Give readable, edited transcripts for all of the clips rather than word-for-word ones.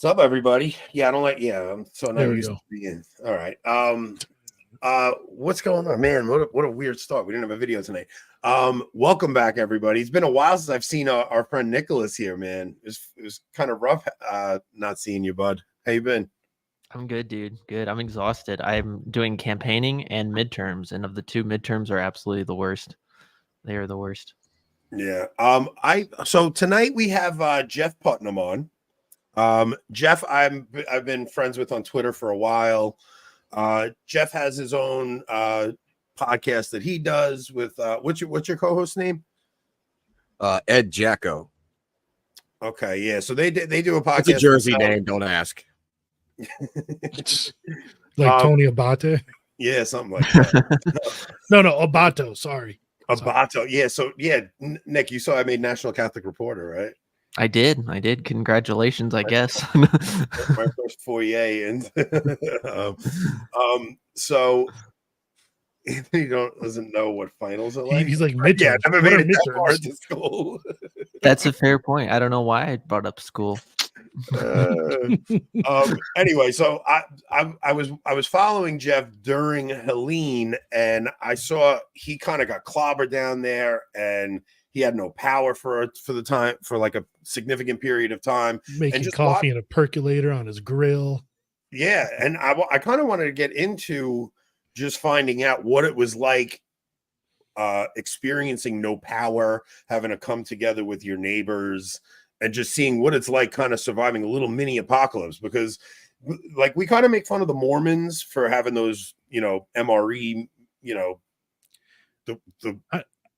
What's up, everybody? Yeah, I don't like. Yeah, I'm so not There we used go. to being. All right. What's going on, man? What a weird start. We didn't have a video tonight. Welcome back, everybody. It's been a while since I've seen our friend Nicholas here, man. It was kind of rough, not seeing you, bud. How you been? I'm good, dude. Good. I'm exhausted. I'm doing campaigning and midterms, and of the two, midterms are absolutely the worst. They are the worst. Yeah. So tonight we have Jeff Putnam on. Jeff, I've been friends with on Twitter for a while. Jeff has his own podcast that he does with what's your co-host name? Ed Jacko. Okay, yeah. So they do a podcast. It's a Jersey name. Don't ask. Like Tony Abate. Yeah, something like that. No, Abato. Sorry. Abato. Yeah. So yeah, Nick, you saw I made National Catholic Reporter, right? I did. Congratulations, I guess. My first foyer, and so Anthony doesn't know what finals are like. He's like midterms. Yeah, I never made it that midterms? far into school. That's a fair point. I don't know why I brought up school. Anyway, so I was following Jeff during Helene, and I saw he kind of got clobbered down there, and he had no power for the time, for like a significant period of time, Making coffee in a percolator on his grill. Yeah, and I kind of wanted to get into just finding out what it was like experiencing no power, having to come together with your neighbors, and just seeing what it's like kind of surviving a little mini apocalypse. Because like we kind of make fun of the Mormons for having those, MRE,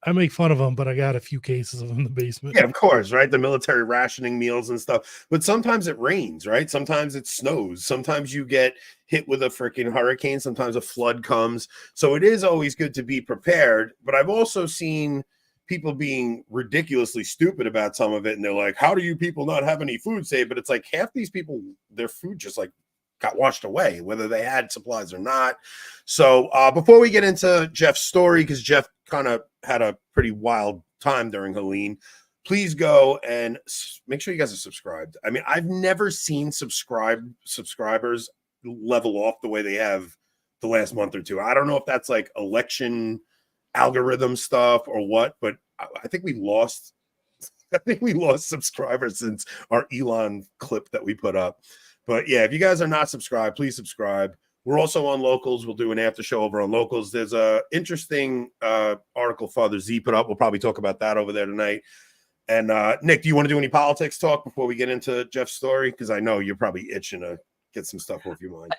I make fun of them, but I got a few cases of them in the basement. Yeah, of course, right? The military rationing meals and stuff. But sometimes it rains, right? Sometimes it snows. Sometimes you get hit with a freaking hurricane. Sometimes a flood comes. So it is always good to be prepared. But I've also seen people being ridiculously stupid about some of it. And they're like, how do you people not have any food saved? But it's like half these people, their food just like got washed away, whether they had supplies or not. So before we get into Jeff's story, because Jeff kind of had a pretty wild time during Helene, please go and make sure you guys are subscribed. I mean, I've never seen subscribers level off the way they have the last month or two. I don't know if that's like election algorithm stuff or what, but I think we lost subscribers since our Elon clip that we put up. But yeah, if you guys are not subscribed, please subscribe. We're also on Locals. We'll do an after show over on Locals. There's a interesting article Father Z put up. We'll probably talk about that over there tonight. And Nick, do you want to do any politics talk before we get into Jeff's story? Because I know you're probably itching to get some stuff off your mind.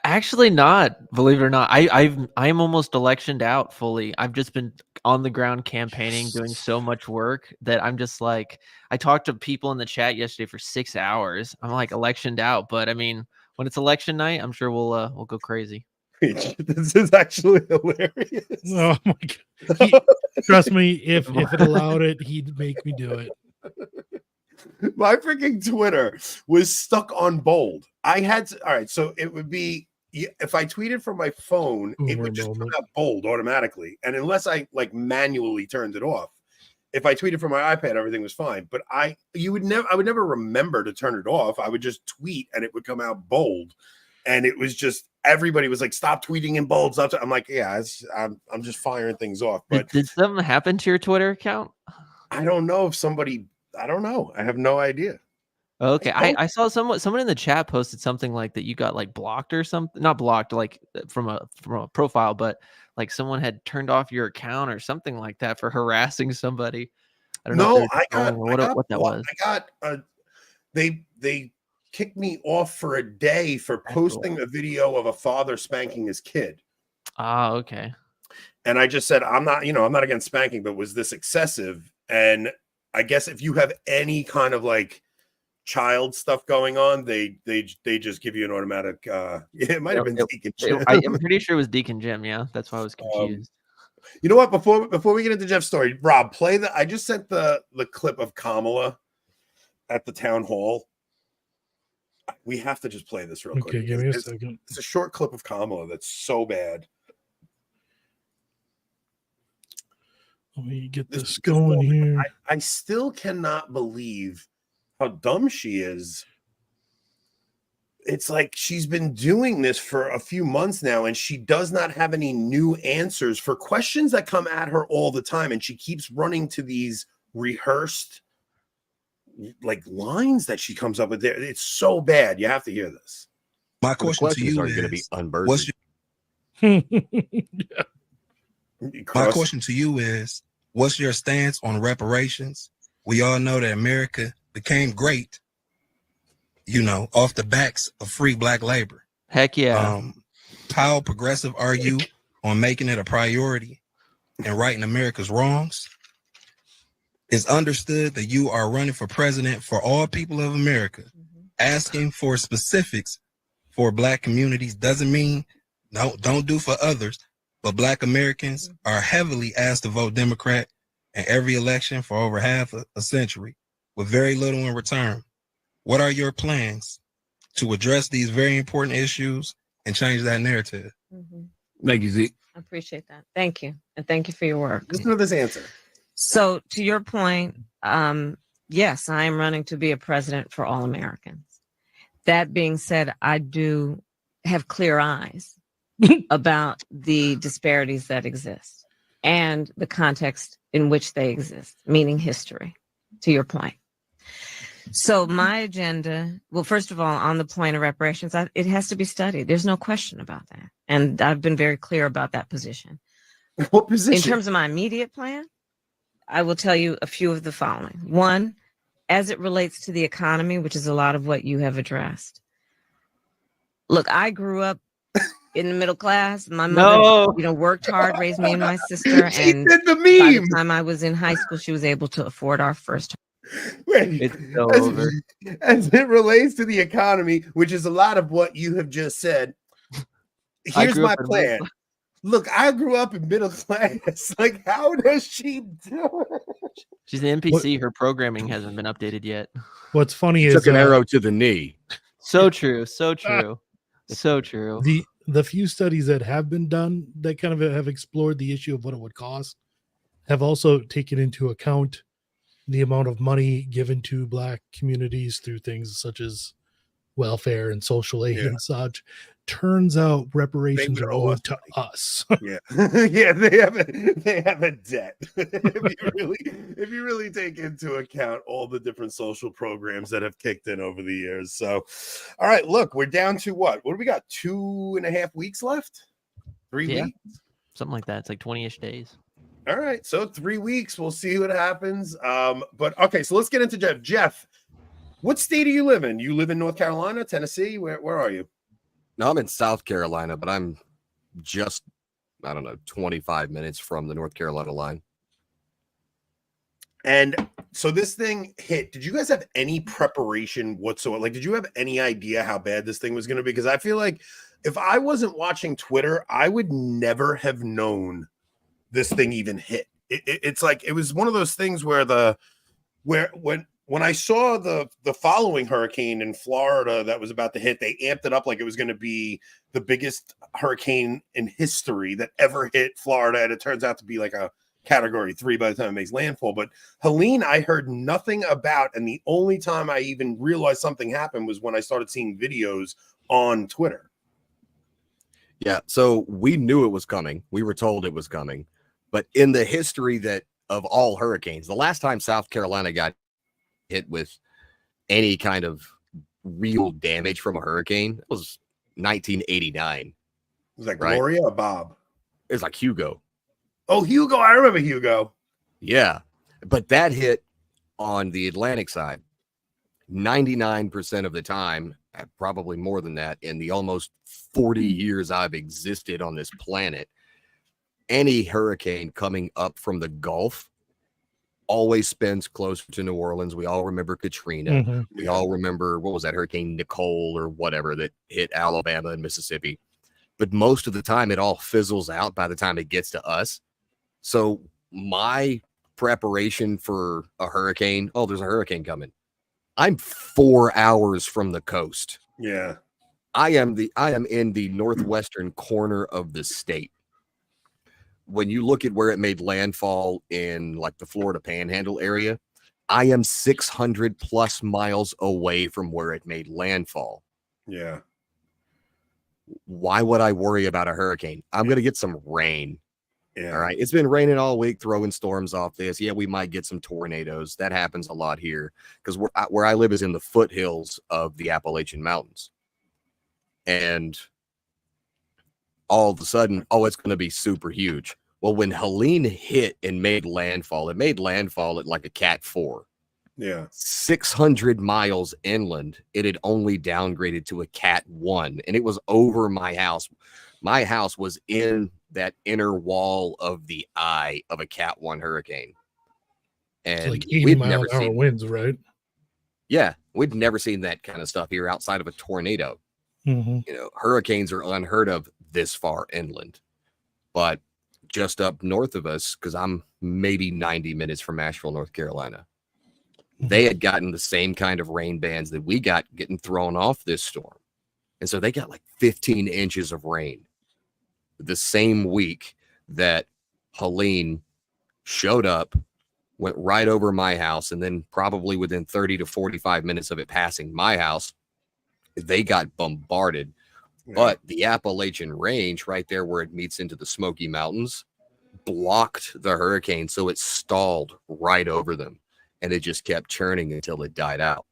Actually, not. Believe it or not, I'm almost electioned out fully. I've just been on the ground campaigning, doing so much work that I'm just like, I talked to people in the chat yesterday for 6 hours. I'm like electioned out, but I mean, when it's election night, I'm sure we'll go crazy. This is actually hilarious. Oh my God. Trust me, if it allowed it, he'd make me do it. My freaking Twitter was stuck on bold. All right, so it would be, if I tweeted from my phone, it would just come out bold automatically. And unless I like manually turned it off, if I tweeted from my iPad, everything was fine. But I would never remember to turn it off. I would just tweet and it would come out bold. And it was just, everybody was like, stop tweeting in bold. Stop. I'm like, yeah, I'm just firing things off. But did something happen to your Twitter account? I don't know if I don't know. I have no idea. Okay, I saw someone in the chat posted something like that you got like blocked or something. Not blocked, like from a profile, but like someone had turned off your account or something like that for harassing somebody. I don't know. What that was. They kicked me off for a day for posting a video of a father spanking his kid. Ah, okay. And I just said, I'm not against spanking, but was this excessive? And I guess if you have any kind of like child stuff going on, they just give you an automatic it might have been Deacon Jim. I'm pretty sure it was Deacon Jim. Yeah, that's why I was confused. You know what, before we get into Jeff's story, Rob, I just sent the clip of Kamala at the town hall. We have to just play this real quick. Okay, give me a second. It's a short clip of Kamala that's so bad. Let me get this going here. I still cannot believe how dumb she is it's like she's been doing this for a few months now, and she does not have any new answers for questions that come at her all the time. And she keeps running to these rehearsed like lines that she comes up with there. It's so bad. You have to hear this. My So the question to questions you are going to be is, unburdened. my question to you is, what's your stance on reparations? We all know that America became great, off the backs of free black labor. Heck yeah. How progressive are you on making it a priority and righting America's wrongs? It's understood that you are running for president for all people of America. Asking for specifics for black communities doesn't mean don't do for others, but black Americans are heavily asked to vote Democrat in every election for over half a century with very little in return. What are your plans to address these very important issues and change that narrative? Thank you, Zeke. I appreciate that. Thank you. And thank you for your work. Listen to this answer. So to your point, yes, I am running to be a president for all Americans. That being said, I do have clear eyes about the disparities that exist and the context in which they exist, meaning history, to your point. So my agenda, well, first of all, on the point of reparations, it has to be studied. There's no question about that. And I've been very clear about that position. What position? In terms of my immediate plan, I will tell you a few of the following. One, as it relates to the economy, which is a lot of what you have addressed. Look, I grew up in the middle class. My mother, worked hard, raised me and my sister. She And did the by meme. the time I was in high school, she was able to afford our first. Wait, It's so over. as it relates to the economy, which is a lot of what you have just said. Here's my plan. Look, I grew up in middle class. Like, how does she do it? She's an NPC. Her programming hasn't been updated yet. What's funny is Took an arrow to the knee. So true. So true. So true. The few studies that have been done that kind of have explored the issue of what it would cost have also taken into account the amount of money given to black communities through things such as welfare and social aid and such. Turns out reparations are owed to us. Yeah. Yeah, they have a debt. if you really take into account all the different social programs that have kicked in over the years. So all right, look, we're down to what do we got? 2.5 weeks left? 3 weeks? Something like that. It's like 20-ish days. All right, so 3 weeks. We'll see what happens. But okay, so let's get into Jeff. Jeff, what state do you live in? You live in North Carolina, Tennessee? Where are you? No, I'm in South Carolina, but I'm just, 25 minutes from the North Carolina line. And so this thing hit. Did you guys have any preparation whatsoever? Like, did you have any idea how bad this thing was going to be? Because I feel like if I wasn't watching Twitter, I would never have known this thing even hit. It's like it was one of those things where when I saw the following hurricane in Florida that was about to hit, they amped it up like it was going to be the biggest hurricane in history that ever hit Florida, and it turns out to be like a Category 3 by the time it makes landfall. But Helene, I heard nothing about, and the only time I even realized something happened was when I started seeing videos on Twitter. Yeah, so we knew it was coming. We were told it was coming. But in the history of all hurricanes, the last time South Carolina got hit with any kind of real damage from a hurricane was 1989. Was that Gloria or Bob? It was like Hugo. Oh, Hugo. I remember Hugo. Yeah. But that hit on the Atlantic side 99% of the time, probably more than that, in the almost 40 years I've existed on this planet. Any hurricane coming up from the Gulf always spins closer to New Orleans. We all remember Katrina. Mm-hmm. We all remember, what was that, Hurricane Nicole or whatever that hit Alabama and Mississippi. But most of the time, it all fizzles out by the time it gets to us. So my preparation for a hurricane, there's a hurricane coming. I'm 4 hours from the coast. Yeah. I am in the northwestern corner of the state. When you look at where it made landfall in like the Florida Panhandle area, I am 600 plus miles away from where it made landfall. Yeah. Why would I worry about a hurricane? I'm going to get some rain. Yeah. All right. It's been raining all week, throwing storms off this. Yeah, we might get some tornadoes. That happens a lot here because where I live is in the foothills of the Appalachian Mountains. And all of a sudden, oh, it's going to be super huge. Well, when Helene hit and made landfall, it made landfall at like a Cat 4. Yeah. 600 miles inland, it had only downgraded to a Cat 1, and it was over my house. My house was in that inner wall of the eye of a Cat 1 hurricane. It's And like 80 we'd mile never an hour seen, winds, right? yeah, we'd never seen that kind of stuff here outside of a tornado. Mm-hmm. You know, hurricanes are unheard of this far inland, but just up north of us, because I'm maybe 90 minutes from Asheville, North Carolina, they had gotten the same kind of rain bands that we got getting thrown off this storm. And so they got like 15 inches of rain the same week that Helene showed up, went right over my house, and then probably within 30 to 45 minutes of it passing my house, they got bombarded. Yeah. But the Appalachian Range, right there where it meets into the Smoky Mountains, blocked the hurricane, so it stalled right over them, and it just kept churning until it died out.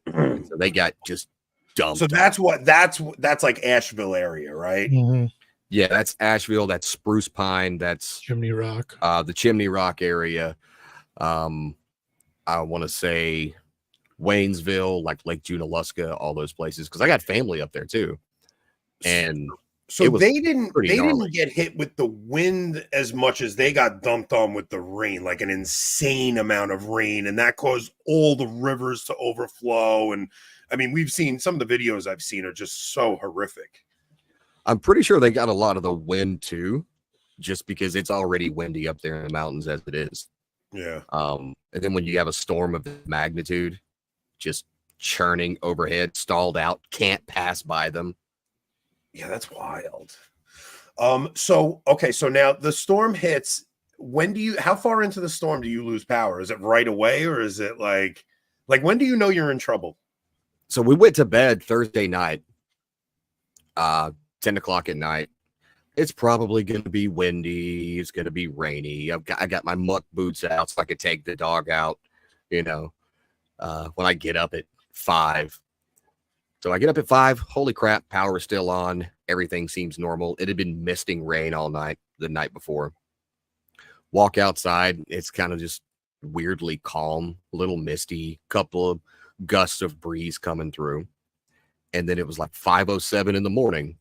And so they got just dumped. So that's like Asheville area, right? Mm-hmm. Yeah, that's Asheville, that's Spruce Pine, that's Chimney Rock. the Chimney Rock area. I want to say Waynesville, like Lake Junaluska, all those places, because I got family up there too. And so they didn't gnarly. get hit with the wind as much as they got dumped on with the rain, like an insane amount of rain, and that caused all the rivers to overflow. And I mean, we've seen some of the videos I've seen are just so horrific. I'm pretty sure they got a lot of the wind too, just because it's already windy up there in the mountains as it is. Yeah. And then when you have a storm of this magnitude just churning overhead, stalled out, can't pass by them. Yeah, that's wild. So now the storm hits. How far into the storm do you lose power? Is it right away, or is it like when do you know you're in trouble? So we went to bed Thursday night, 10 o'clock at night. It's probably going to be windy. It's going to be rainy. I got my muck boots out so I could take the dog out, when I get up at 5. So I get up at 5. Holy crap, power is still on. Everything seems normal. It had been misting rain all night the night before. Walk outside. It's kind of just weirdly calm, a little misty, couple of gusts of breeze coming through. And then it was like 5:07 in the morning.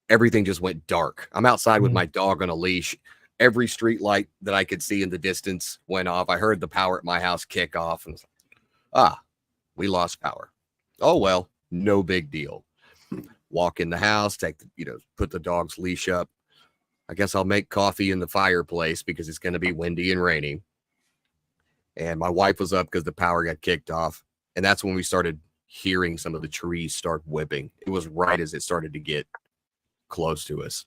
Everything just went dark. I'm outside with my dog on a leash. Every street light that I could see in the distance went off. I heard the power at my house kick off, and we lost power. Oh, well, no big deal. Walk in the house, put the dog's leash up. I guess I'll make coffee in the fireplace because it's going to be windy and rainy. And my wife was up because the power got kicked off. And that's when we started hearing some of the trees start whipping. It was right as it started to get close to us.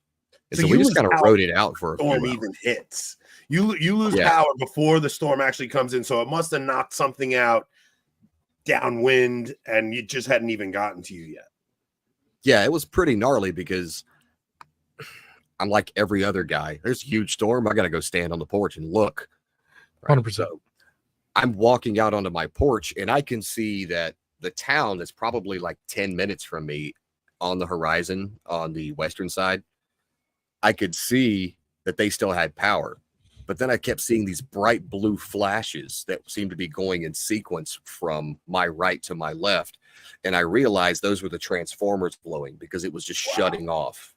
And so we just kind of rode it out for a few storm hours. even hits. You lose power before the storm actually comes in. So it must have knocked something out downwind, and it just hadn't even gotten to you yet. Yeah, it was pretty gnarly because I'm like every other guy. There's a huge storm. I got to go stand on the porch and look. 100%. So I'm walking out onto my porch, and I can see that the town that's probably like 10 minutes from me on the horizon on the western side, I could see that they still had power. But then I kept seeing these bright blue flashes that seemed to be going in sequence from my right to my left. And I realized those were the transformers blowing because it was just shutting off.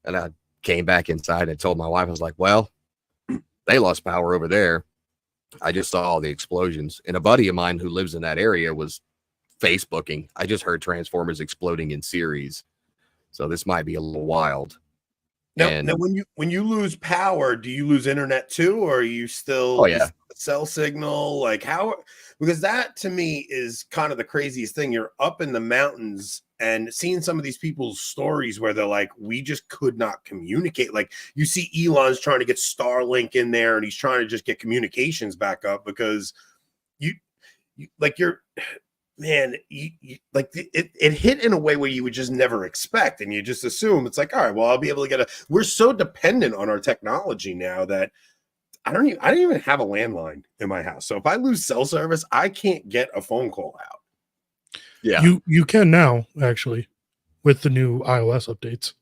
And I came back inside and told my wife, I was like, well, they lost power over there. I just saw all the explosions. And a buddy of mine who lives in that area was Facebooking. I just heard transformers exploding in series. So this might be a little wild. Now when you lose power, do you lose internet too, or are you still cell signal? Like how? Because that to me is kind of the craziest thing. You're up in the mountains and seeing some of these people's stories where they're like, we just could not communicate. Like you see Elon's trying to get Starlink in there, and he's trying to just get communications back up because man, it hit in a way where you would just never expect, and you just assume it's like, all right, well, I'll be able to get we're so dependent on our technology now that I don't even have a landline in my house. So if I lose cell service, I can't get a phone call out. Yeah. You can now, actually, with the new iOS updates.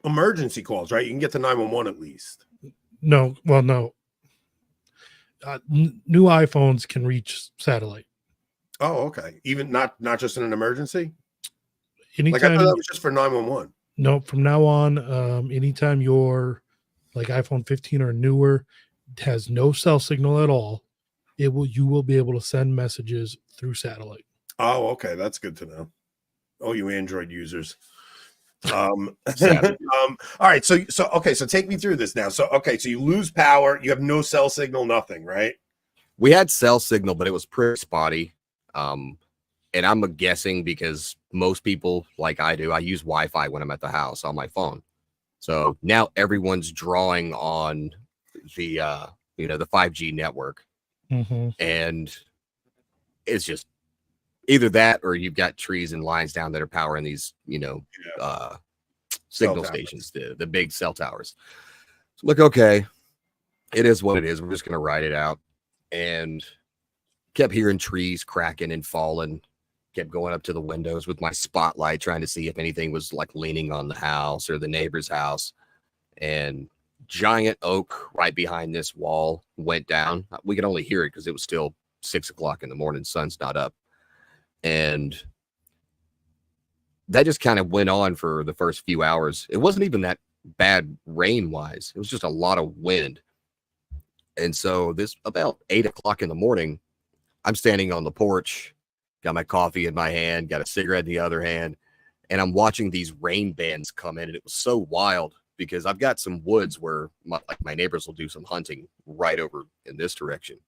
Emergency calls, right? You can get to 911 at least. No. New iPhones can reach satellite. Oh, okay. Even not just in an emergency? Anytime, like I thought that was just for 911. No, from now on, anytime your like iPhone 15 or newer has no cell signal at all, you will be able to send messages through satellite. Oh, okay. That's good to know. Oh, you Android users. All right. So okay. So take me through this now. So you lose power. You have no cell signal, nothing, right? We had cell signal, but it was pretty spotty. And I'm guessing because most people, like I do, I use Wi-Fi when I'm at the house on my phone. So now everyone's drawing on the the 5G network, and it's just either that or you've got trees and lines down that are powering these signal stations, the big cell towers. So look, okay, it is what it is. We're just gonna ride it out, and kept hearing trees cracking and falling. Kept going up to the windows with my spotlight trying to see if anything was like leaning on the house or the neighbor's house. And giant oak right behind this wall went down. We could only hear it because it was still 6 o'clock in the morning. Sun's not up. And that just kind of went on for the first few hours. It wasn't even that bad rain wise. It was just a lot of wind. And so this about 8 o'clock in the morning, I'm standing on the porch, got my coffee in my hand, got a cigarette in the other hand, and I'm watching these rain bands come in. And it was so wild because I've got some woods where my neighbors will do some hunting right over in this direction.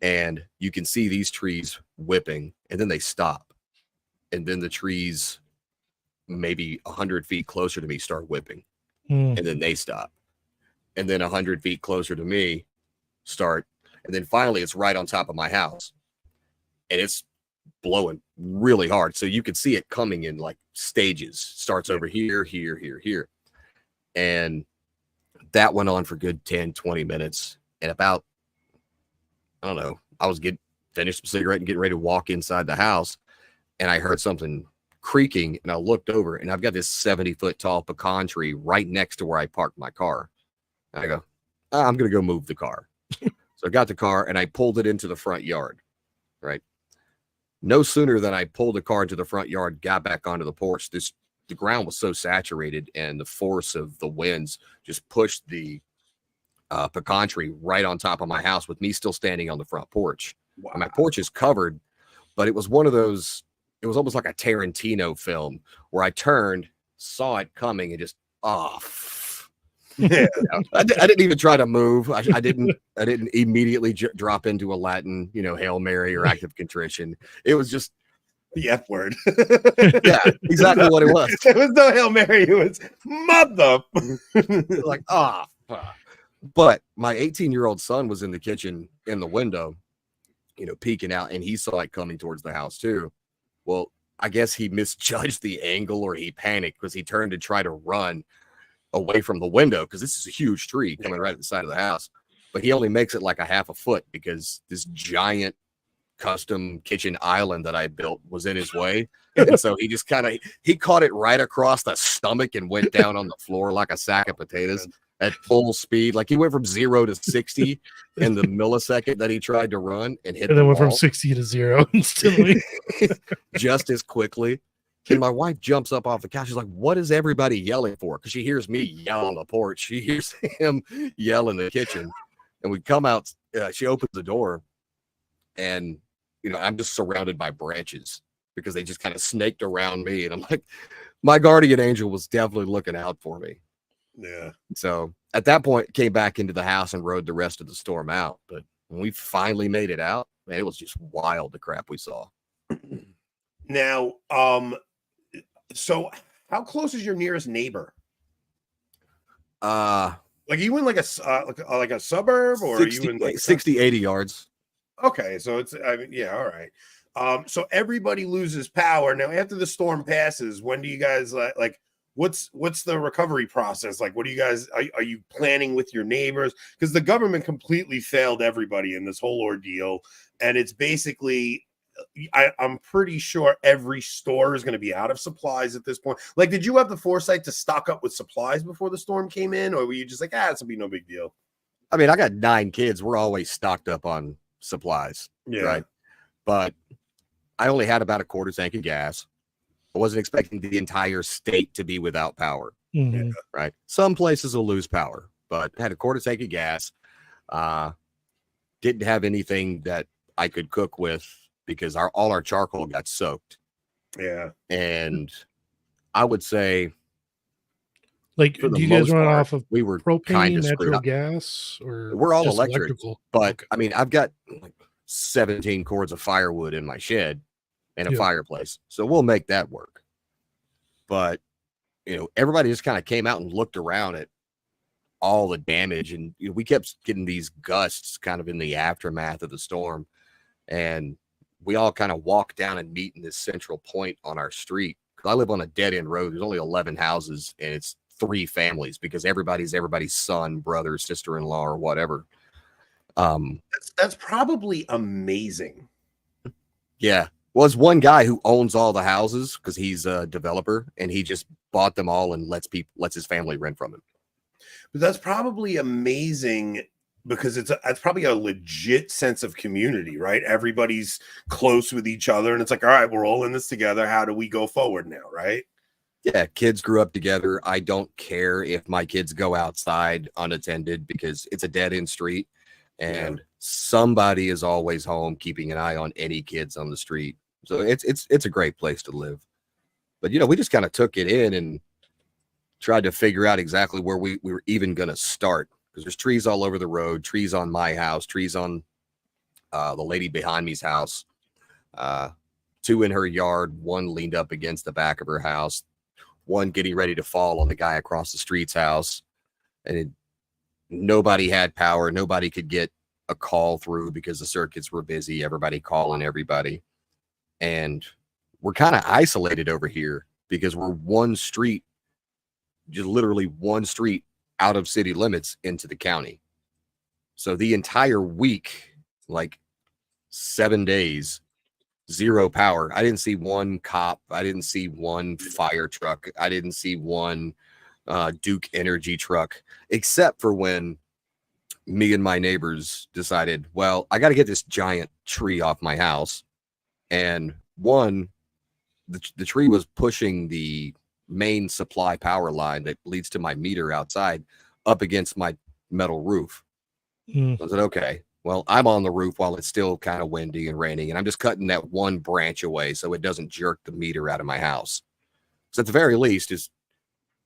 And you can see these trees whipping, and then they stop. And then the trees maybe 100 feet closer to me start whipping, and then they stop. And then 100 feet closer to me start. And then finally it's right on top of my house. And it's blowing really hard. So you could see it coming in like stages. Starts over here, here, here, here. And that went on for good 10, 20 minutes. And about, I don't know, I was finished the cigarette and getting ready to walk inside the house. And I heard something creaking. And I looked over, and I've got this 70-foot tall pecan tree right next to where I parked my car. And I go, I'm going to go move the car. So I got the car and I pulled it into the front yard. Right. No sooner than I pulled the car into the front yard, got back onto the porch, the ground was so saturated, and the force of the winds just pushed the pecan tree right on top of my house with me still standing on the front porch. Wow. And my porch is covered, but it was one of those, it was almost like a Tarantino film where I turned, saw it coming, and just, yeah. I didn't even try to move. I didn't immediately drop into a Latin, Hail Mary or act of contrition. It was just the F word. Yeah, exactly what it was. It was no Hail Mary. It was mother. Like, But my 18-year-old son was in the kitchen in the window, peeking out, and he saw it coming towards the house too. Well, I guess he misjudged the angle, or he panicked because he turned to try to run away from the window, because this is a huge tree coming right at the side of the house. But he only makes it like a half a foot because this giant custom kitchen island that I built was in his way. And so he just he caught it right across the stomach and went down on the floor like a sack of potatoes at full speed. Like he went from 0 to 60 in the millisecond that he tried to run, and hit and then the went wall from 60 to 0 instantly. just as quickly. And my wife jumps up off the couch. She's like, what is everybody yelling for? Because she hears me yell on the porch. She hears him yell in the kitchen. And we come out. She opens the door. And, I'm just surrounded by branches because they just kind of snaked around me. And I'm like, my guardian angel was definitely looking out for me. Yeah. So at that point, came back into the house and rode the rest of the storm out. But when we finally made it out, man, it was just wild, the crap we saw. Now, so how close is your nearest neighbor? Like, are you in like a suburb, or 60, are you in like 60, 80 yards? Okay, so it's, yeah, all right. So everybody loses power. Now, after the storm passes, when do you guys like what's the recovery process? Like, what do you guys are you planning with your neighbors? Because the government completely failed everybody in this whole ordeal. And it's basically I'm pretty sure every store is going to be out of supplies at this point. Like, did you have the foresight to stock up with supplies before the storm came in, or were you just like, this will be no big deal? I mean, I got 9 kids. We're always stocked up on supplies, right? But I only had about a quarter tank of gas. I wasn't expecting the entire state to be without power, right? Some places will lose power, but I had a quarter tank of gas. Didn't have anything that I could cook with because all our charcoal got soaked. Yeah. And I would say, like, do you guys run off of we were propane, natural gas, or we're all just electrical? But I mean, I've got like 17 cords of firewood in my shed and a fireplace, so we'll make that work. But everybody just kind of came out and looked around at all the damage, and we kept getting these gusts kind of in the aftermath of the storm, and we all kind of walked down and meet in this central point on our street. Because I live on a dead end road. There's only 11 houses, and it's 3 families because everybody's son, brother, sister-in-law, or whatever. That's probably amazing. Yeah. Well, it's one guy who owns all the houses because he's a developer, and he just bought them all and lets his family rent from him. But that's probably amazing because that's probably a legit sense of community, right? Everybody's close with each other, and it's like, all right, we're all in this together. How do we go forward now, right? Yeah, kids grew up together. I don't care if my kids go outside unattended because it's a dead-end street, and somebody is always home keeping an eye on any kids on the street. So it's a great place to live. But we just kind of took it in and tried to figure out exactly where we were even going to start, because there's trees all over the road, trees on my house, trees on the lady behind me's house, 2 in her yard, 1 leaned up against the back of her house, 1 getting ready to fall on the guy across the street's house. And nobody had power. Nobody could get a call through because the circuits were busy, everybody calling everybody. And we're kind of isolated over here because we're one street, just literally one street out of city limits into the county. So the entire week, like 7 days, 0 power. I didn't see 1 cop. I didn't see 1 fire truck. I didn't see 1 Duke Energy truck, except for when me and my neighbors decided, well, I got to get this giant tree off my house. And the tree was pushing the main supply power line that leads to my meter outside up against my metal roof. I said, okay, well, I'm on the roof while it's still kind of windy and raining, and I'm just cutting that 1 branch away so it doesn't jerk the meter out of my house. So at the very least, it's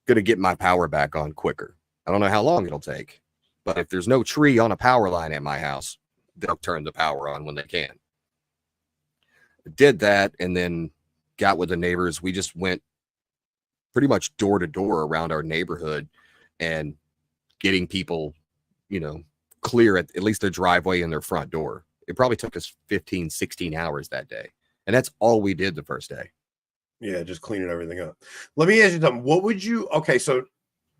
going to get my power back on quicker. I don't know how long it'll take, but if there's no tree on a power line at my house, they'll turn the power on when they can. Did that, and then got with the neighbors. We just went pretty much door to door around our neighborhood and getting people, clear at least their driveway and their front door. It probably took us 15, 16 hours that day. And that's all we did the first day. Yeah, just cleaning everything up. Let me ask you something. So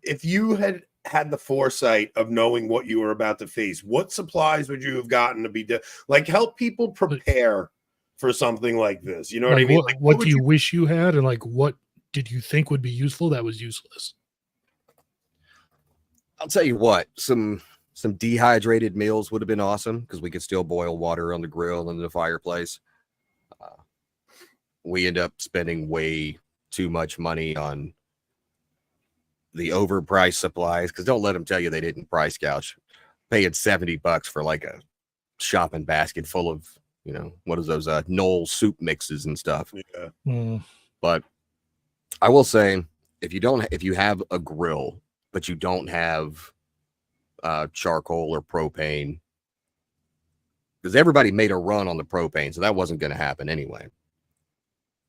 if you had the foresight of knowing what you were about to face, what supplies would you have gotten to be help people prepare for something like this? You know what I mean? What do you wish you had, and what did you think would be useful that was useless? I'll tell you what, some dehydrated meals would have been awesome because we could still boil water on the grill and the fireplace. We end up spending way too much money on the overpriced supplies, because don't let them tell you they didn't price gouge. Paying $70 for like a shopping basket full of, what is those Knoll soup mixes and stuff. Yeah. But I will say, if you have a grill but you don't have charcoal or propane, because everybody made a run on the propane, so that wasn't going to happen anyway.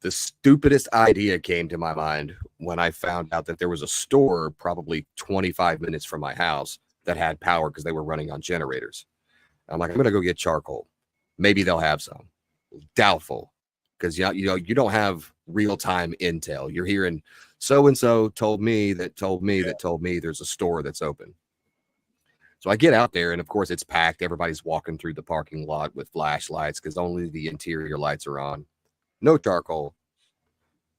The stupidest idea came to my mind when I found out that there was a store probably 25 minutes from my house that had power because they were running on generators. I'm like, I'm going to go get charcoal. Maybe they'll have some. Doubtful, because you don't have real-time intel. You're hearing so-and-so told me that told me that told me there's a store that's open. So I get out there, and of course it's packed. Everybody's walking through the parking lot with flashlights because only the interior lights are on. No charcoal,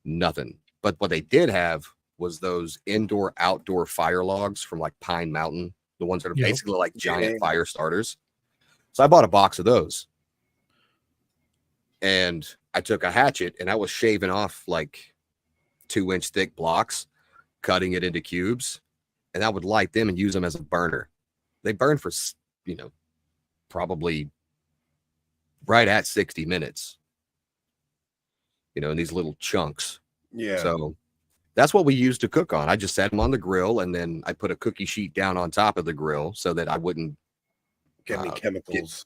nothing. But what they did have was those indoor-outdoor fire logs from like Pine Mountain, the ones that are basically like giant fire starters. So I bought a box of those. And I took a hatchet and I was shaving off like 2-inch thick blocks, cutting it into cubes, and I would light them and use them as a burner. They burn for, probably right at 60 minutes, in these little chunks. Yeah. So that's what we used to cook on. I just set them on the grill, and then I put a cookie sheet down on top of the grill so that I wouldn't get any chemicals.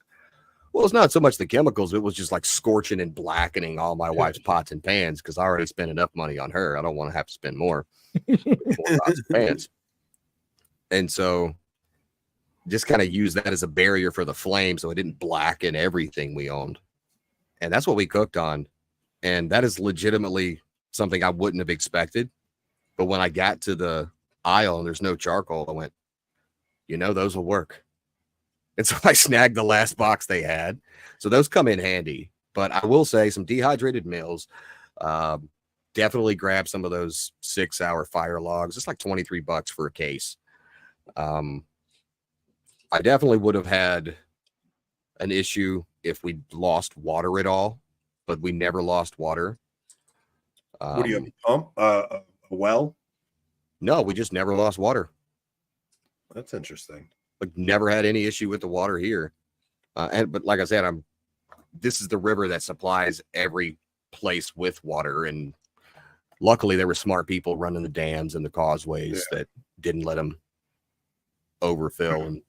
Well, it's not so much the chemicals. It was just like scorching and blackening all my wife's pots and pans because I already spent enough money on her. I don't want to have to spend more pots and pans. And so just kind of use that as a barrier for the flame so it didn't blacken everything we owned. And that's what we cooked on. And that is legitimately something I wouldn't have expected. But when I got to the aisle and there's no charcoal, I went, those will work. And so I snagged the last box they had. So those come in handy. But I will say some dehydrated meals. Definitely grab some of those 6-hour fire logs. It's like $23 for a case. I definitely would have had an issue if we lost water at all, but we never lost water. What do you have, a pump? A well? No, we just never lost water. That's interesting. Like, never had any issue with the water here. But like I said, this is the river that supplies every place with water. And luckily there were smart people running the dams and the causeways that didn't let them overfill. And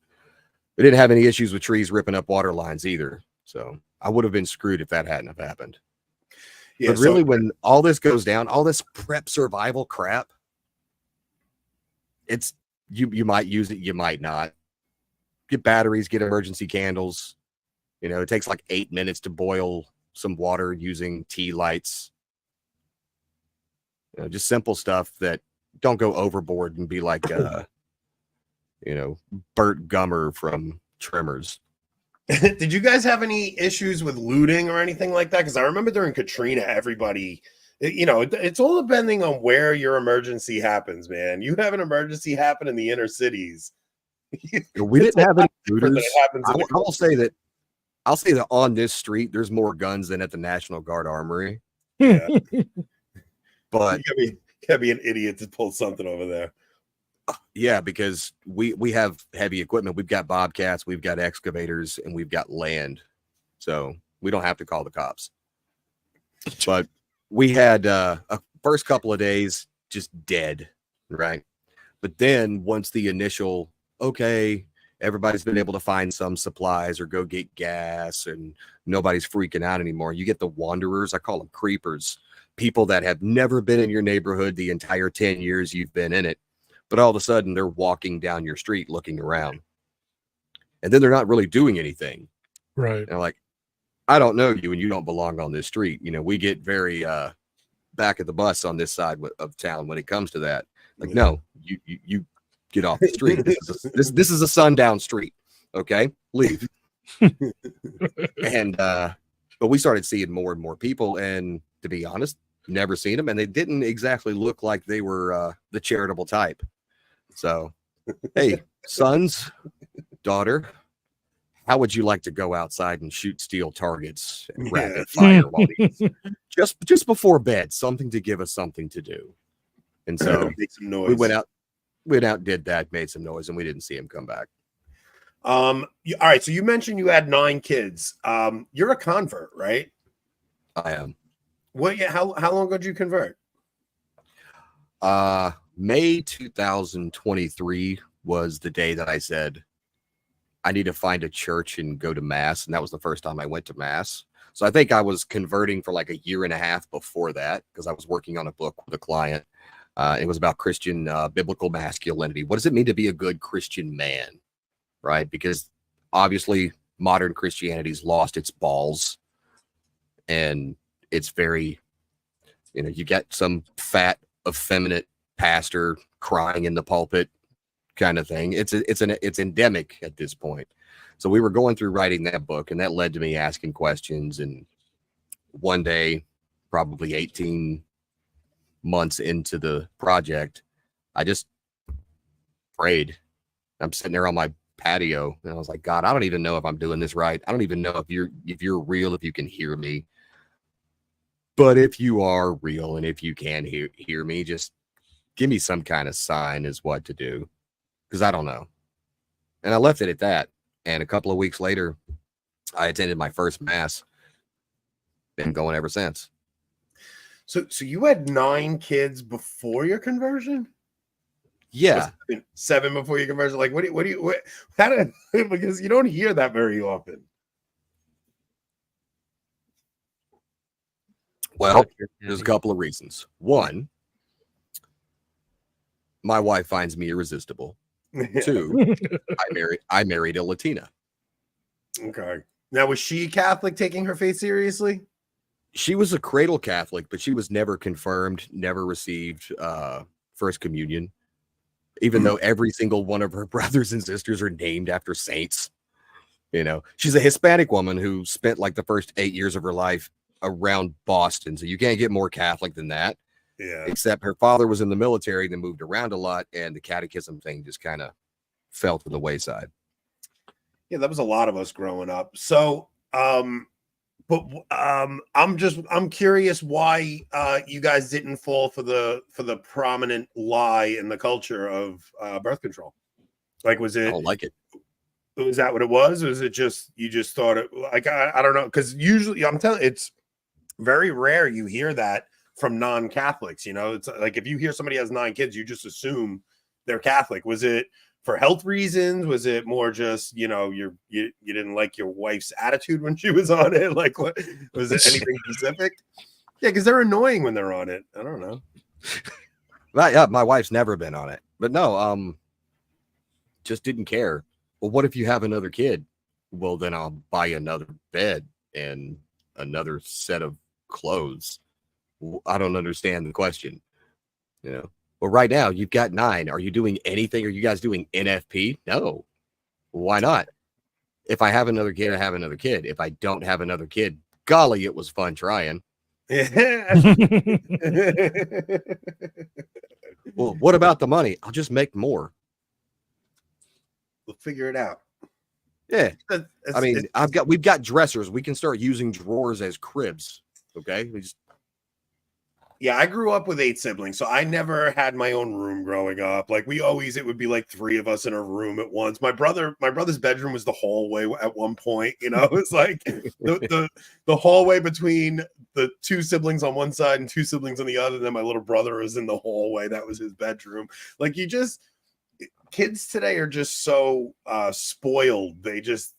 we didn't have any issues with trees ripping up water lines either. So I would have been screwed if that hadn't have happened. Yeah, but really, when all this goes down, all this prep survival crap, it's you might use it, you might not. Get batteries, get emergency candles. It takes like 8 minutes to boil some water using tea lights. Just simple stuff that don't go overboard and be like Bert Gummer from Tremors. Did you guys have any issues with looting or anything like that? Because I remember during Katrina, everybody, it's all depending on where your emergency happens, man. You have an emergency happen in the inner cities. We didn't have any looters. I'll say that on this street, there's more guns than at the National Guard Armory. Yeah. But you gotta be an idiot to pull something over there. Yeah, because we have heavy equipment. We've got bobcats, we've got excavators, and we've got land. So we don't have to call the cops. But we had a first couple of days just dead, right? But then once the initial, okay, everybody's been able to find some supplies or go get gas and nobody's freaking out anymore. You get the wanderers, I call them creepers, people that have never been in your neighborhood the entire 10 years you've been in it. But all of a sudden, they're walking down your street looking around. And then they're not really doing anything. Right. And like, I don't know you and you don't belong on this street. We get very back of the bus on this side of town when it comes to that. Like, no, you get off the street. This is a sundown street. Okay, leave. And but we started seeing more and more people. And to be honest, never seen them. And they didn't exactly look like they were the charitable type. So, hey, sons, daughter, how would you like to go outside and shoot steel targets and rapid fire while just before bed? Something to give us something to do. And so make some noise. we went out, did that, made some noise, and we didn't see him come back. All right. So you mentioned you had 9 kids. You're a convert, right? I am. How long ago did you convert? May 2023 was the day that I said, I need to find a church and go to mass. And that was the first time I went to mass. So I think I was converting for like a year and a half before that, because I was working on a book with a client. It was about Christian biblical masculinity. What does it mean to be a good Christian man? Right? Because obviously modern Christianity's lost its balls. and it's very, you get some fat, effeminate pastor crying in the pulpit kind of thing. It's endemic at this point. So we were going through writing that book, and that led to me asking questions. And one day, probably 18 months into the project, I just prayed. I'm sitting there on my patio, and I was like, God, I don't even know if I'm doing this right. I don't even know if you're real, if you can hear me. But if you are real and if you can hear me, just give me some kind of sign as what to do, because I don't know. And I left it at that. And a couple of weeks later, I attended my first mass. Been going ever since. So you had 9 kids before your conversion? Yeah. 7 before your conversion? Like, because you don't hear that very often. Well, there's a couple of reasons. One, my wife finds me irresistible. 2, I married a Latina. Okay. Now, was she Catholic, taking her faith seriously? She was a cradle Catholic, but she was never confirmed, never received First Communion, even though every single one of her brothers and sisters are named after saints. She's a Hispanic woman who spent like the first 8 years of her life around Boston. So you can't get more Catholic than that. Yeah. Except her father was in the military, then moved around a lot, and the catechism thing just kind of fell to the wayside. Yeah, that was a lot of us growing up. So, I'm curious why you guys didn't fall for the prominent lie in the culture of birth control. Like, was it? I don't like it. Was that what it was? Or was it just you just thought it? Like, I don't know, because usually I'm telling it's very rare you hear that from non-Catholics. It's like if you hear somebody has 9 kids, you just assume they're Catholic. Was it for health reasons? Was it more just you didn't like your wife's attitude when she was on it? Like, what was it? Anything specific? Yeah, because they're annoying when they're on it. I don't know. Yeah, my wife's never been on it, but no, just didn't care. Well, what if you have another kid? Well, then I'll buy another bed and another set of clothes. I don't understand the question. Well, right now you've got 9. Are you doing anything? Are you guys doing NFP? No. Why not? If I have another kid, I have another kid. If I don't have another kid, golly, it was fun trying. Yeah. Well, what about the money? I'll just make more. We'll figure it out. Yeah. We've got dressers. We can start using drawers as cribs. Okay. Yeah, I grew up with 8 siblings, so I never had my own room growing up. Like it would be like 3 of us in a room at once. My brother's bedroom was the hallway at one point. It's like the hallway between the 2 siblings on one side and 2 siblings on the other. Then my little brother was in the hallway. That was his bedroom. Like kids today are just so spoiled. They just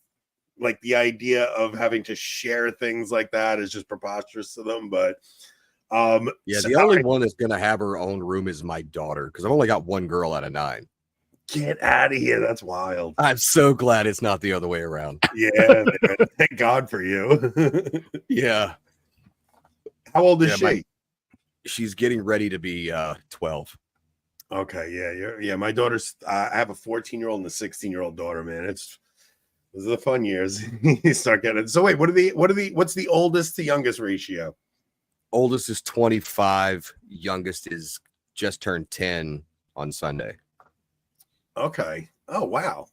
like the idea of having to share things like that is just preposterous to them. But the only one that's gonna have her own room is my daughter, because I've only got 1 girl out of 9. Get out of here. That's wild. I'm so glad it's not the other way around. Yeah, man, thank God for you. Yeah. How old is she? She's getting ready to be 12. Okay, yeah. My daughter's I have a 14-year-old and a 16-year-old daughter, man. Those are the fun years. You start getting. So wait, what's the oldest to youngest ratio? Oldest is 25, youngest is just turned 10 on Sunday. Okay. Oh wow.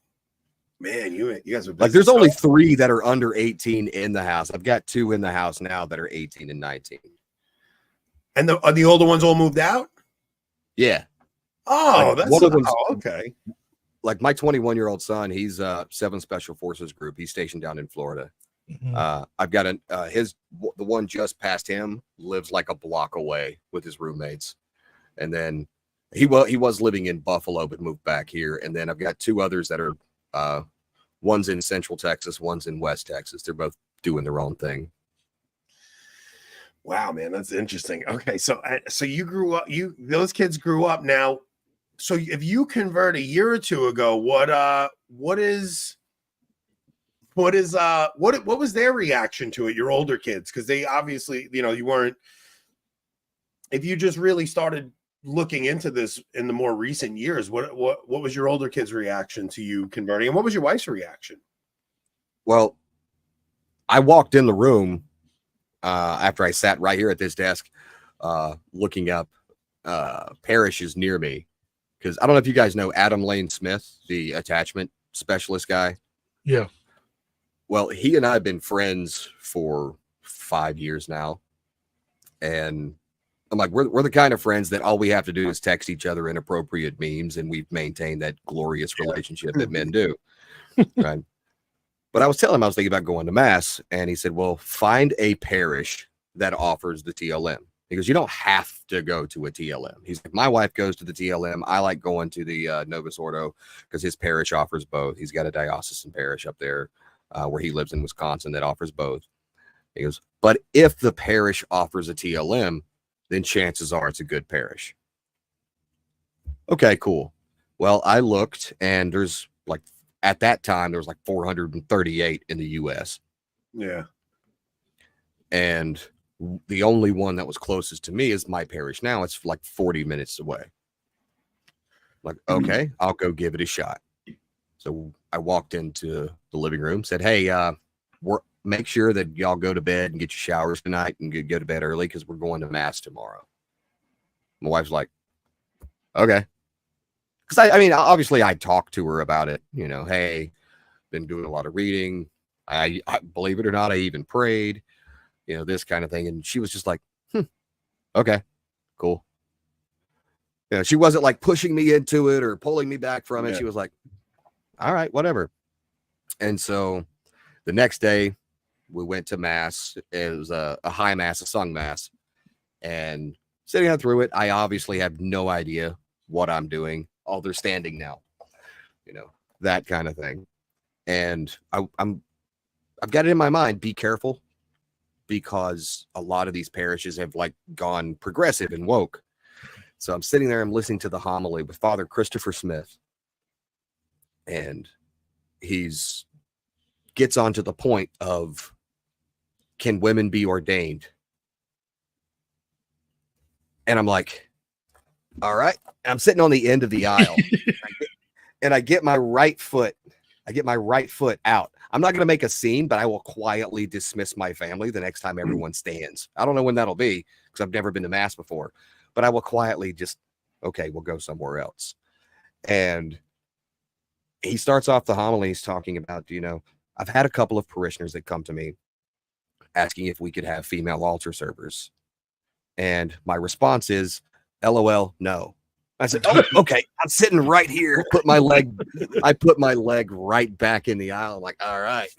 Man, you guys are busy. Like there's only 3 that are under 18 in the house. I've got 2 in the house now that are 18 and 19. And are the older ones all moved out? Yeah. Oh, like that's one of them. Okay. Like my 21-year-old son, he's 7 Special Forces group. He's stationed down in Florida. Mhm. I've got the one just past him lives like a block away with his roommates, and then he was living in Buffalo but moved back here. And then I've got 2 others that are one's in Central Texas, one's in West Texas. They're both doing their own thing. Wow, man, that's interesting. Okay, so you grew up. Those kids grew up now. So if you convert a year or 2 ago, what what was their reaction to it? Your older kids, because they obviously, you weren't. If you just really started looking into this in the more recent years, what was your older kids' reaction to you converting, and what was your wife's reaction? Well, I walked in the room after I sat right here at this desk, looking up parishes near me, because I don't know if you guys know Adam Lane Smith, the attachment specialist guy. Yeah. Well, he and I have been friends for 5 years now, and I'm like, we're the kind of friends that all we have to do is text each other inappropriate memes, and we've maintained that glorious relationship that men do. Right. But I was telling him I was thinking about going to mass, and he said, well, find a parish that offers the TLM. He goes, you don't have to go to a TLM. He's like, my wife goes to the TLM. I like going to the Novus Ordo because his parish offers both. He's got a diocesan parish up there where he lives in Wisconsin that offers both. He goes, but if the parish offers a TLM, then chances are it's a good parish. Okay, cool. Well, I looked, and there's like, at that time, there was like 438 in the US. Yeah. And the only one that was closest to me is my parish now. It's like 40 minutes away. Like, okay, I'll go give it a shot. So I walked into the living room, said, hey, make sure that y'all go to bed and get your showers tonight and go to bed early because we're going to mass tomorrow. My wife's like, okay. Because I mean, obviously I talked to her about it, hey, been doing a lot of reading. I believe it or not, I even prayed, this kind of thing. And she was just like, okay, cool. She wasn't like pushing me into it or pulling me back from it. Yeah. She was like, all right, whatever. And so the next day we went to mass. It was a high mass, a sung mass, and sitting out through it, I obviously have no idea what I'm doing. Oh, they're standing now, that kind of thing. And I've got it in my mind, be careful, because a lot of these parishes have like gone progressive and woke. So I'm sitting there, I'm listening to the homily with Father Christopher Smith, and he's gets onto the point of, can women be ordained? And I'm like, all right. I'm sitting on the end of the aisle, and I get my right foot out. I'm not going to make a scene, but I will quietly dismiss my family the next time everyone stands. I don't know when that'll be because I've never been to mass before, but I will quietly just, okay, we'll go somewhere else. And he starts off the homily. He's talking about, I've had a couple of parishioners that come to me asking if we could have female altar servers. And my response is, LOL, no. I said, oh, okay, I'm sitting right here. I put my leg right back in the aisle. I'm like, all right,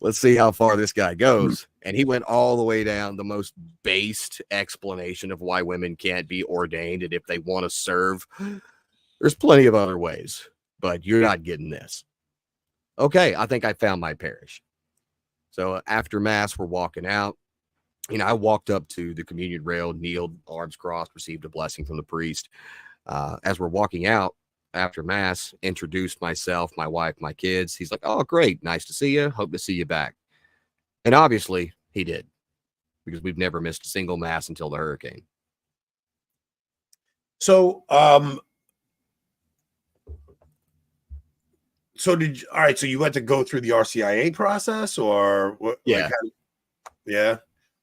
let's see how far this guy goes. And he went all the way down the most based explanation of why women can't be ordained. And if they want to serve, there's plenty of other ways, but you're not getting this. Okay, I think I found my parish. So after mass, we're walking out. I walked up to the communion rail, kneeled, arms crossed, received a blessing from the priest. As we're walking out after mass, introduced myself, my wife, my kids. He's like, oh, great. Nice to see you. Hope to see you back. And obviously he did, because we've never missed a single mass until the hurricane. So, all right. So you had to go through the RCIA process, or what? Yeah. Yeah.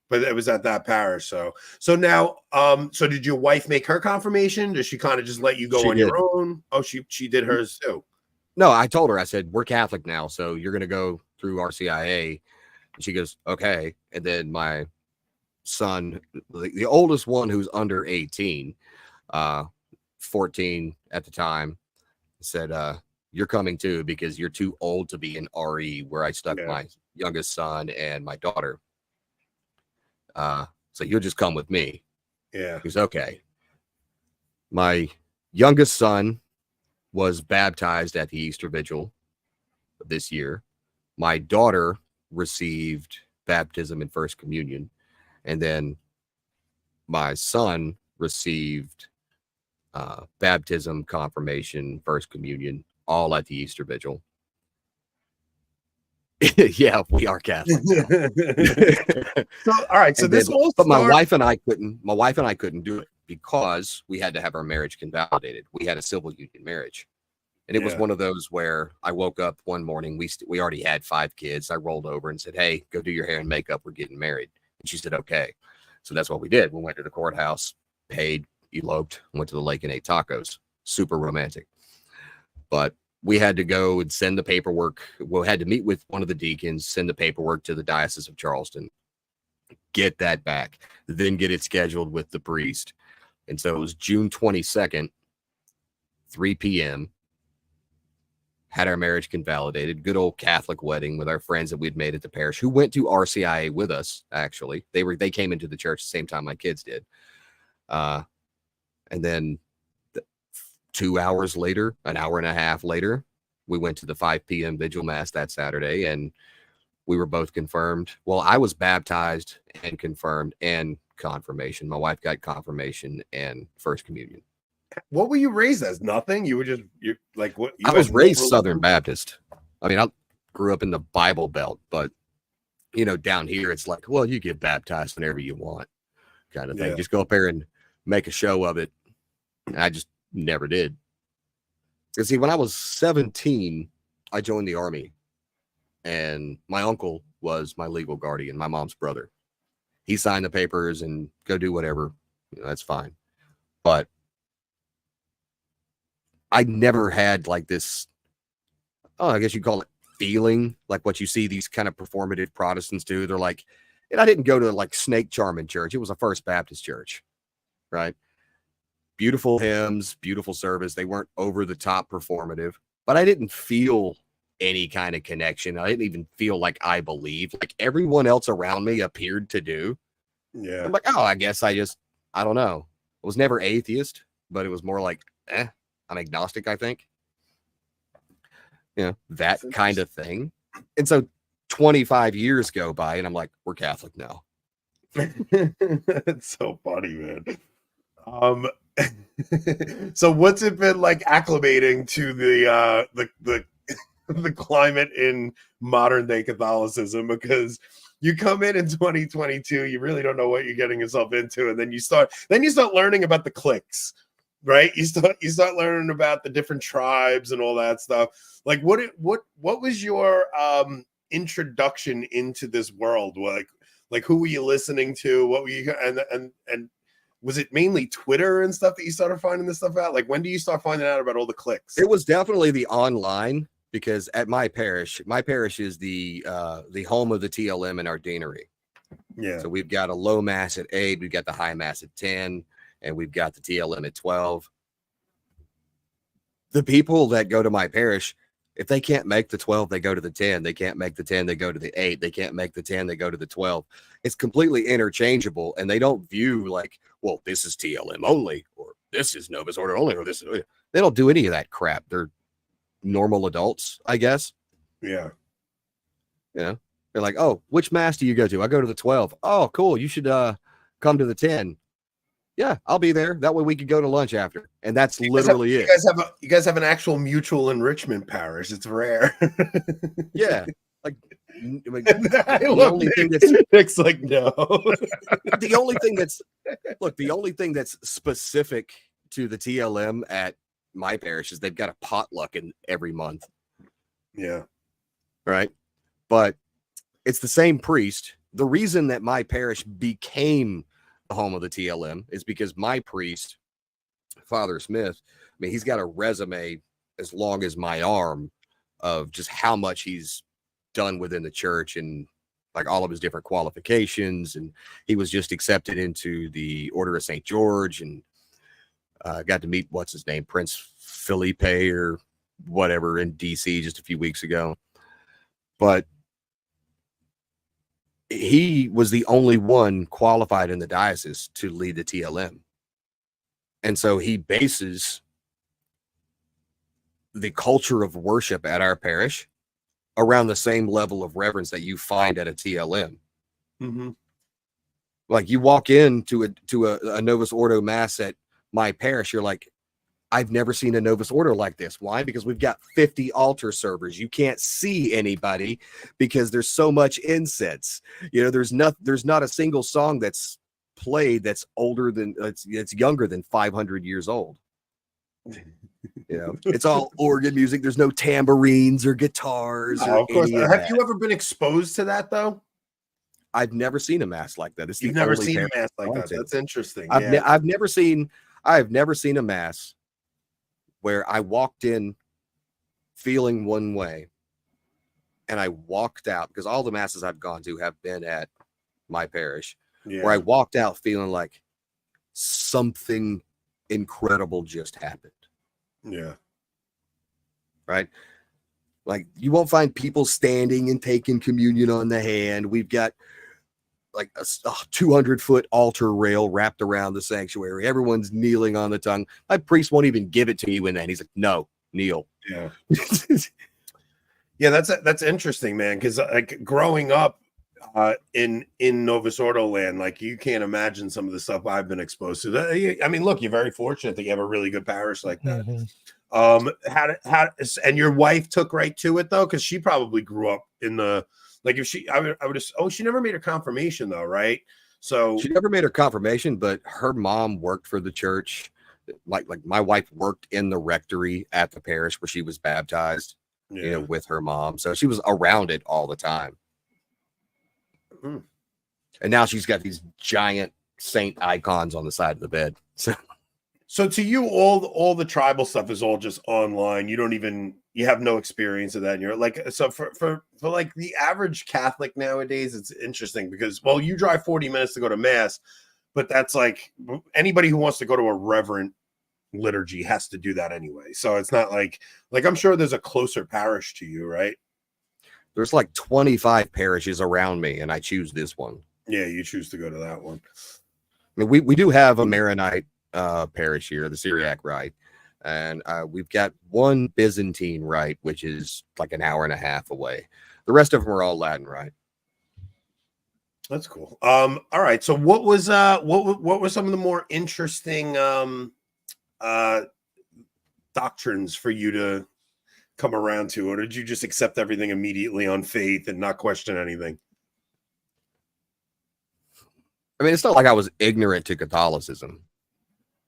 But it was at that parish. So now, so did your wife make her confirmation? Does she kind of just let you go on your own? Oh, she did hers too. No, I told her, I said, we're Catholic now, so you're going to go through RCIA. And she goes, okay. And then my son, the oldest one, who's under 18, 14 at the time, said, you're coming too, because you're too old to be in RE, where I stuck my youngest son and my daughter. So you'll just come with me. Yeah. He was okay. My youngest son was baptized at the Easter Vigil this year. My daughter received baptism and First Communion. And then my son received baptism, confirmation, First Communion, all at the Easter Vigil. Yeah, we are Catholic. So, all right. So And this then- whole but my start- wife and I couldn't do it because we had to have our marriage convalidated. We had a civil union marriage. And it was Yeah. one of those where I woke up one morning, we already had 5 kids. I rolled over and said, "Hey, go do your hair and makeup. We're getting married." And she said, "Okay." So that's what we did. We went to the courthouse, paid, eloped, went to the lake and ate tacos. Super romantic. But we had to go and send the paperwork. We had to meet with one of the deacons, send the paperwork to the Diocese of Charleston, get that back, then get it scheduled with the priest. And so it was June 22nd, 3 p.m. Had our marriage convalidated. Good old Catholic wedding with our friends that we'd made at the parish, who went to RCIA with us. Actually, they came into the church the same time my kids did. And then 2 hours later, an hour and a half later, we went to the 5 p.m. vigil mass that Saturday, and we were both confirmed. Well, I was baptized and confirmed and confirmation. My wife got confirmation and first communion. what were you raised as? Nothing. You were just you like what? You I was had no raised religion? Southern Baptist. I mean, I grew up in the Bible Belt, but down here it's like, well, you get baptized whenever you want, kind of thing. Yeah. Just go up there and make a show of it. And I just never did. You see, when I was 17, I joined the army, and my uncle was my legal guardian, my mom's brother. He signed the papers and go do whatever. That's fine. But I never had like this, I guess you call it feeling, like what you see these kind of performative Protestants do. They're like, and I didn't go to like snake charming church. It was a First Baptist church, right? Beautiful hymns, beautiful service. They weren't over the top performative, but I didn't feel any kind of connection. I didn't even feel like I believed, like everyone else around me appeared to do. Yeah. I'm like, oh, I guess I don't know. I was never atheist, but it was more like, I'm agnostic, I think. That kind of thing. And so 25 years go by and I'm like, we're Catholic now. It's so funny, man. So what's it been like acclimating to the the climate in modern day Catholicism? Because you come in 2022, you really don't know what you're getting yourself into, and then you start learning about the cliques, right? You start learning about the different tribes and all that stuff. Like what was your introduction into this world? Like who were you listening to? What were you and was it mainly Twitter and stuff that you started finding this stuff out? Like when do you start finding out about all the cliques? It was definitely the online, because at my parish is the home of the TLM in our deanery. Yeah. So we've got a low mass at 8, we've got the high mass at 10, and we've got the TLM at 12. The people that go to my parish, if they can't make the 12, they go to the 10. They can't make the 10, they go to the 8. They can't make the 10, they go to the 12. It's completely interchangeable, and they don't view like, well, this is TLM only, or this is Novus Ordo only, or this is. They don't do any of that crap. They're normal adults, I guess. Yeah. They're like, oh, which mass do you go to? I go to the 12. Oh, cool. You should come to the 10. Yeah, I'll be there. That way we could go to lunch after. And that's literally it. You guys have an actual mutual enrichment parish. It's rare. Yeah. Like I the love only thing Nick. that's Nick's like, no. the only thing that's specific to the TLM at my parish is they've got a potluck in every month. Yeah. Right. But it's the same priest. The reason that my parish became the home of the TLM is because my priest, Father Smith, I mean, he's got a resume as long as my arm of just how much he's done within the church and like all of his different qualifications. And he was just accepted into the Order of St. George, and got to meet, what's his name, Prince Felipe or whatever in DC just a few weeks ago. But he was the only one qualified in the diocese to lead the TLM. And so he bases the culture of worship at our parish around the same level of reverence that you find at a TLM. Mm-hmm. Like you walk into a Novus Ordo mass at my parish, you're like, I've never seen a Novus Ordo like this. Why? Because we've got 50 altar servers. You can't see anybody because there's so much incense. You know, there's not a single song that's played that's older than it's younger than 500 years old. You know, it's all organ music. There's no tambourines or guitars. Oh, of course. Have that. you ever been exposed to that though? I've never seen a mass like that. It's You've the never only seen a parish mass like I've that. been to. That's interesting. I've never seen a mass where I walked in feeling one way and I walked out, because all the masses I've gone to have been at my parish, where I walked out feeling like something incredible just happened. Yeah. Right? Like, you won't find people standing and taking communion on the hand. We've got like a 200-foot altar rail wrapped around the sanctuary. Everyone's kneeling on the tongue. My priest won't even give it to you in that. He's like, no, kneel. Yeah. Yeah, that's interesting, man, because like growing up in Novus Ordo land, like you can't imagine some of the stuff I've been exposed to. I mean, look, you're very fortunate that you have a really good parish like that. And your wife took right to it though, because she probably grew up in the, like, if she, I would just, she never made her confirmation though, right? So she never made her confirmation, but her mom worked for the church. Like my wife worked in the rectory at the parish where she was baptized, you know, with her mom. So she was around it all the time. Mm. And now she's got these giant saint icons on the side of the bed. So to you, all the tribal stuff is all just online. You have no experience of that. And you're like, so for like the average Catholic nowadays, it's interesting because, well, you drive 40 minutes to go to mass, but that's like anybody who wants to go to a reverent liturgy has to do that anyway. So it's not like I'm sure there's a closer parish to you, right? There's like 25 parishes around me, and I choose this one. Yeah, you choose to go to that one. I mean, we do have a Maronite parish here, the Syriac Rite, and we've got one Byzantine Rite, which is like an hour and a half away. The rest of them are all Latin Rite. That's cool. All right. So what were some of the more interesting doctrines for you to come around to, or did you just accept everything immediately on faith and not question anything? I mean, it's not like I was ignorant to Catholicism,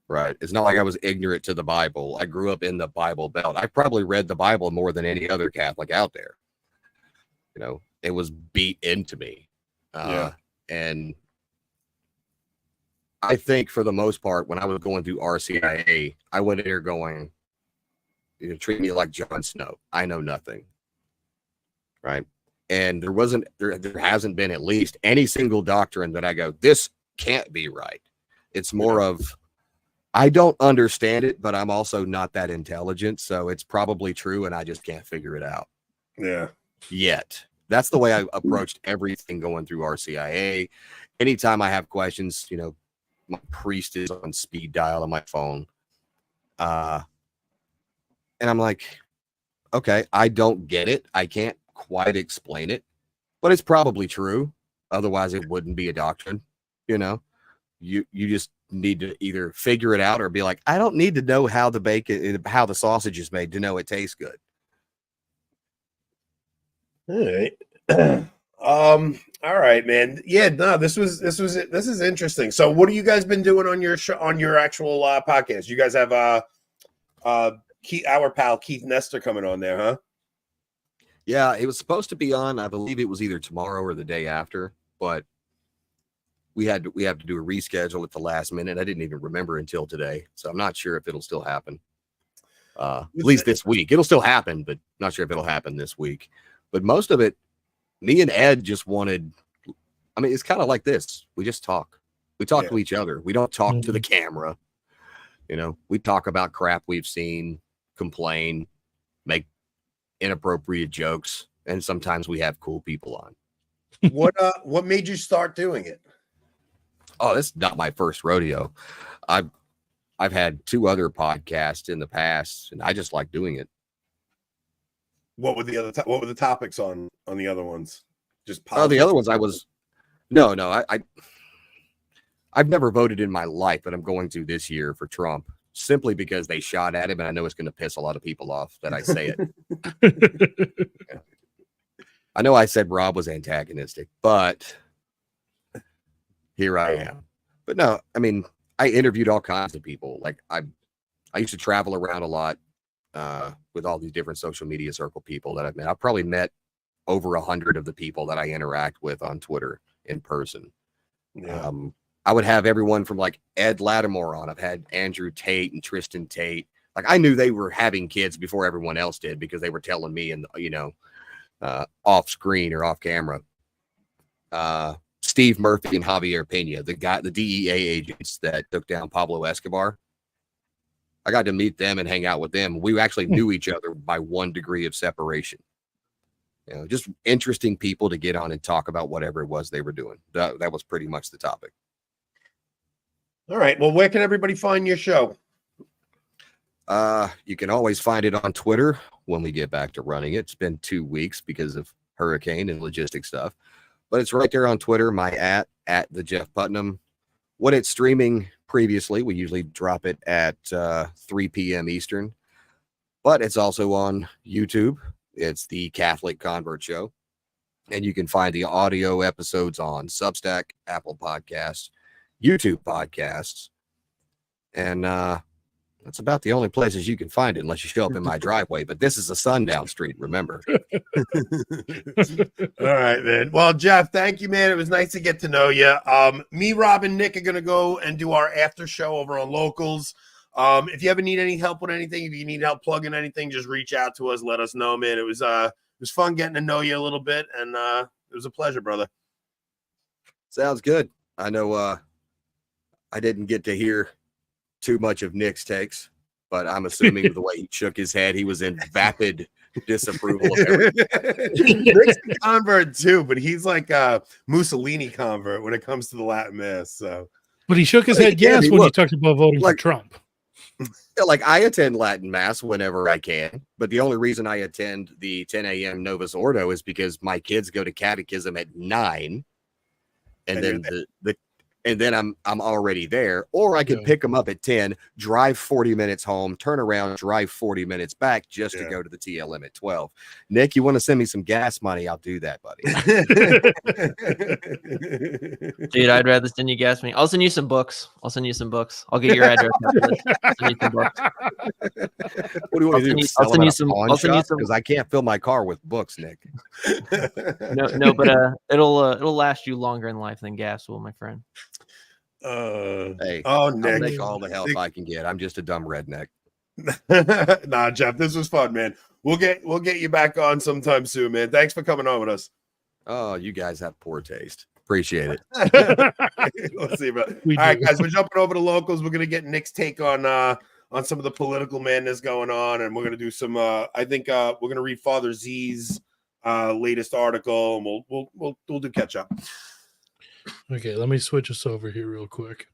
right? It's not like I was ignorant to the Bible. I grew up in the Bible Belt. I probably read the Bible more than any other Catholic out there. You know, it was beat into me. And I think for the most part, when I was going through RCIA, I went in there going, you know, treat me like Jon Snow. I know nothing. Right. And there hasn't been at least any single doctrine that I go, this can't be right. It's more of, I don't understand it, but I'm also not that intelligent. So it's probably true. And I just can't figure it out. Yeah. Yet. That's the way I approached everything going through RCIA. Anytime I have questions, you know, my priest is on speed dial on my phone. And I'm like, okay, I don't get it. I can't quite explain it, but it's probably true. Otherwise, it wouldn't be a doctrine. You know, you just need to either figure it out or be like, I don't need to know how the sausage is made to know it tastes good. All right. All right, man. Yeah, no, this is interesting. So what have you guys been doing on your on your actual podcast? You guys have our pal Keith Nestor coming on there, huh? Yeah, it was supposed to be on, I believe it was either tomorrow or the day after, but we have to do a reschedule at the last minute. I didn't even remember until today, so I'm not sure if it'll still happen. At least this week. It'll still happen, but not sure if it'll happen this week. But most of it, me and Ed just wanted, I mean, it's kind of like this. We just talk. We talk to each other. We don't talk to the camera. You know, we talk about crap we've seen, complain, make inappropriate jokes, and sometimes we have cool people on. What made you start doing it? Oh, this is not my first rodeo. I've had 2 other podcasts in the past, and I just like doing it. What were the topics on the other ones? Just the other ones I've never voted in my life, but I'm going to this year for Trump. simply because they shot at him, and I know it's going to piss a lot of people off that I say it. I know I said Rob was antagonistic, but here I am. But no, I mean, I interviewed all kinds of people. Like I used to travel around a lot with all these different social media circle people that I've met. I've probably met over 100 of the people that I interact with on Twitter in person. Yeah. I would have everyone from like Ed Lattimore on. I've had Andrew Tate and Tristan Tate. Like I knew they were having kids before everyone else did because they were telling me, and off screen or off camera. Steve Murphy and Javier Pena, the DEA agents that took down Pablo Escobar. I got to meet them and hang out with them. We actually knew each other by 1 degree of separation. Just interesting people to get on and talk about whatever it was they were doing. That was pretty much the topic. All right. Well, where can everybody find your show? You can always find it on Twitter when we get back to running it. It's been 2 weeks because of hurricane and logistic stuff, but it's right there on Twitter. My at the Jeff Putnam. When it's streaming previously, we usually drop it at 3 p.m. Eastern, but it's also on YouTube. It's the Catholic Convert Show, and you can find the audio episodes on Substack, Apple Podcasts, YouTube Podcasts, and that's about the only places you can find it unless you show up in my driveway. But this is a sundown street, remember. All right, man. Well, Jeff, thank you, man. It was nice to get to know you. Me, Rob, and Nick are going to go and do our after show over on Locals. If you ever need any help with anything, if you need help plugging anything, just reach out to us. Let us know, man. It was fun getting to know you a little bit, and it was a pleasure, brother. Sounds good. I know I didn't get to hear too much of Nick's takes, but I'm assuming the way he shook his head, he was in vapid disapproval of everything. Nick's a convert too, but he's like a Mussolini convert when it comes to the Latin Mass. So, But he shook his head yes when you talked about voting for Trump. Like I attend Latin Mass whenever I can, but the only reason I attend the 10 a.m. Novus Ordo is because my kids go to catechism at 9, and then and then I'm already there, or I could pick them up at 10, drive 40 minutes home, turn around, drive 40 minutes back just to go to the TLM at 12. Nick, you want to send me some gas money? I'll do that, buddy. Dude, I'd rather send you gas money. I'll send you some books. I'll get your address. I'll send you some books. What do you want to do? I'll send you some because I can't fill my car with books, Nick. No, but it'll last you longer in life than gas will, my friend. Hey, Nick, I'll make all the help I can get. I'm just a dumb redneck. Nah, Jeff, this was fun, man. We'll get you back on sometime soon, man. Thanks for coming on with us. Oh, you guys have poor taste. Appreciate it. Let's see, bro. All right, guys, we're jumping over to Locals. We're gonna get Nick's take on some of the political madness going on, and we're gonna do some. I think we're gonna read Father Z's latest article, and we'll do catch up. Okay, let me switch us over here real quick.